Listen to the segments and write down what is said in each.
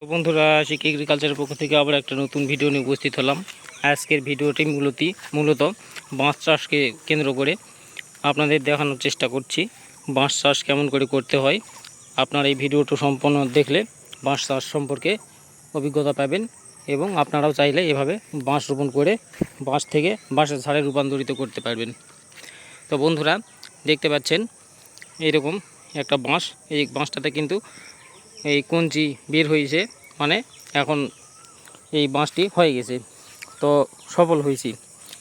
তো বন্ধুরা, শিখ এগ্রিকালচারের পক্ষ থেকে আবার একটা নতুন ভিডিও নিয়ে উপস্থিত হলাম। আজকের ভিডিওটি মূলত বাঁশ চাষকে কেন্দ্র করে আপনাদের দেখানোর চেষ্টা করছি বাঁশ চাষ কেমন করে করতে হয়। আপনারা এই ভিডিওটি সম্পূর্ণ দেখলে বাঁশ চাষ সম্পর্কে অভিজ্ঞতা পাবেন এবং আপনারাও চাইলে এভাবে বাঁশ রোপণ করে বাঁশ থেকে বাঁশের ঝাড়ে রূপান্তরিত করতে পারবেন। তো বন্ধুরা, দেখতে পাচ্ছেন এইরকম একটা বাঁশ। এই বাঁশটাতে কিন্তু এই কঞ্চি বের হয়েছে, মানে এখন এই বাঁশটি হয়ে গেছে, তো সফল হয়েছি।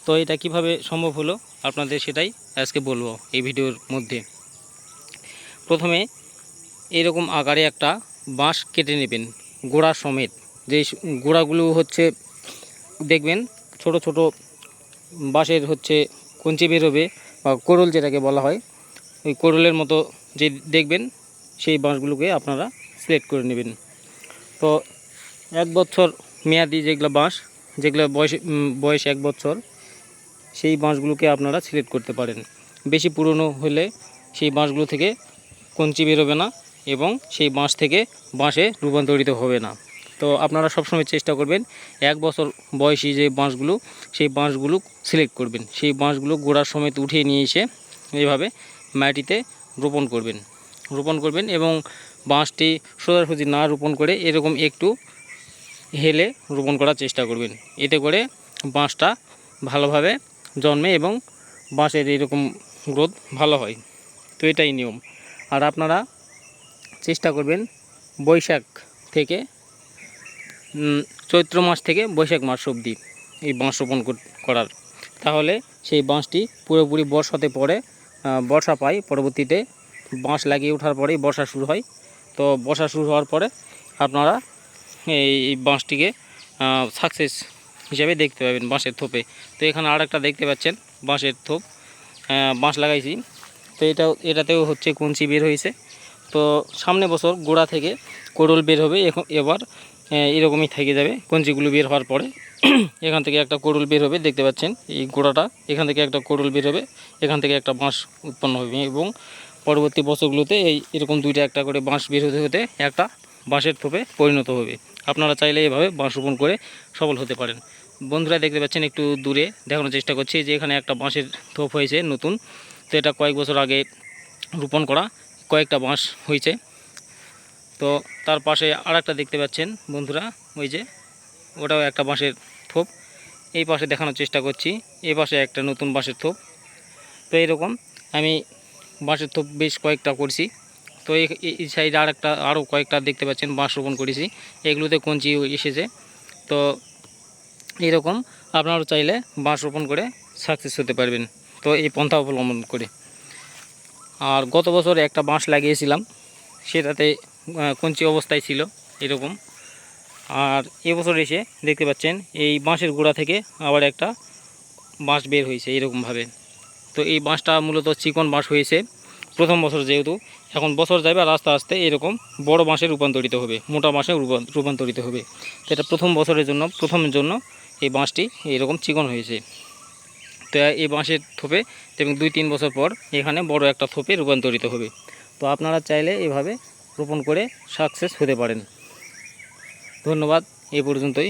তো এটা কিভাবে সম্ভব হলো আপনাদের সেটাই আজকে বলবো এই ভিডিওর মধ্যে। প্রথমে এরকম আকারে একটা বাঁশ কেটে নেবেন গোড়া সমেত। যে গোড়াগুলো হচ্ছে দেখবেন ছোট ছোট বাঁশের হচ্ছে কঞ্চি বেরোবে বা কোরল যেটাকে বলা হয়, ওই কোরলের মতো যে দেখবেন সেই বাঁশগুলোকে আপনারা সিলেক্ট করে নেবেন। তো 1 বছর মেয়াদি যেগুলো বাঁশ, যেগুলো বয়স 1 বছর, সেই বাঁশগুলোকে আপনারা সিলেক্ট করতে পারেন। বেশি পুরনো হলে সেই বাঁশগুলো থেকে কঞ্চি বেরোবে না এবং সেই বাঁশ থেকে বাঁশে রূপান্তরিত হবে না। তো আপনারা সবসময় চেষ্টা করবেন 1 বছর বয়সী যে বাঁশগুলো, সেই বাঁশগুলো সিলেক্ট করবেন। সেই বাঁশগুলো গোড়ার সমেত উঠিয়ে নিয়ে এসে এইভাবে মাটিতে রোপণ করবেন এবং বাঁশটি সোজাসুজি না রোপণ করে এরকম একটু হেলে রোপণ করার চেষ্টা করবেন। এতে করে বাঁশটা ভালোভাবে জন্মে এবং বাঁশের এরকম গ্রোথ ভালো হয়। তো এটাই নিয়ম। আর আপনারা চেষ্টা করবেন বৈশাখ থেকে চৈত্র মাস থেকে বৈশাখ মাস অবধি এই বাঁশ রোপণ করার। তাহলে সেই বাঁশটি পুরোপুরি বর্ষাতে পরে বর্ষা পায়। পরবর্তীতে বাঁশ লাগিয়ে ওঠার পরেই বর্ষা শুরু হয়। তো বর্ষা শুরু হওয়ার পরে আপনারা এই বাঁশটিকে সাকসেস হিসাবে দেখতে পাবেন বাঁশের থোপে। তো এখানে আরেকটা দেখতে পাচ্ছেন বাঁশের থোপ, বাঁশ লাগাইছি। তো এটাতেও হচ্ছে কঞ্চি বের হয়েছে। তো সামনে বছর গোড়া থেকে কোরল বের হবে। এবার এরকমই থেকে যাবে কঞ্চিগুলো বের হওয়ার পরে। এখান থেকে একটা কোরল বের হবে, দেখতে পাচ্ছেন এই গোড়াটা, এখান থেকে একটা কোরল বের হবে, এখান থেকে একটা বাঁশ উৎপন্ন হবে এবং পরবর্তী বছরগুলোতে এরকম দুইটা একটা করে বাঁশ বের হতে হতে একটা বাঁশের থোপে পরিণত হবে। আপনারা চাইলে এভাবে বাঁশ রোপণ করে সফল হতে পারেন। বন্ধুরা, দেখতে পাচ্ছেন একটু দূরে দেখানোর চেষ্টা করছি যে এখানে একটা বাঁশের থোপ হয়েছে নতুন। তো এটা কয়েক বছর আগে রোপণ করা কয়েকটা বাঁশ হয়েছে। তো তার পাশে আরেকটা দেখতে পাচ্ছেন বন্ধুরা, ওই যে ওটাও একটা বাঁশের থোপ। এই পাশে দেখানোর চেষ্টা করছি, এই পাশে একটা নতুন বাঁশের থোপ। তো এরকম আমি বাঁশের থোপ বেশ কয়েকটা করছি। তো এই সাইডে আরও কয়েকটা দেখতে পাচ্ছেন বাঁশ রোপণ করেছি, এগুলোতে কঞ্চি এসেছে। তো এরকম আপনারাও চাইলে বাঁশ রোপণ করে সাকসেস হতে পারবেন, তো এই পন্থা অবলম্বন করে। আর গত বছর একটা বাঁশ লাগিয়েছিলাম, সেটাতে কঞ্চি অবস্থায় ছিল এরকম। আর এবছর এসে দেখতে পাচ্ছেন এই বাঁশের গোড়া থেকে আবার একটা বাঁশ বের হয়েছে এরকমভাবে। তো এই বাঁশটা মূলত চিকন বাঁশ হয়েছে প্রথম বছর, যেহেতু এখন বছর যাবে আর আস্তে আস্তে এরকম বড় বাঁশে রূপান্তরিত হবে, মোটা বাঁশে রূপান্তরিত হবে। তো এটা প্রথমের জন্য এই বাঁশটি এরকম চিকন হয়েছে। তো এই বাঁশের থোপে এবং 2-3 বছর পর এখানে বড় একটা থোপে রূপান্তরিত হবে। তো আপনারা চাইলে এভাবে রোপণ করে সাকসেস হতে পারেন। ধন্যবাদ, এই পর্যন্তই।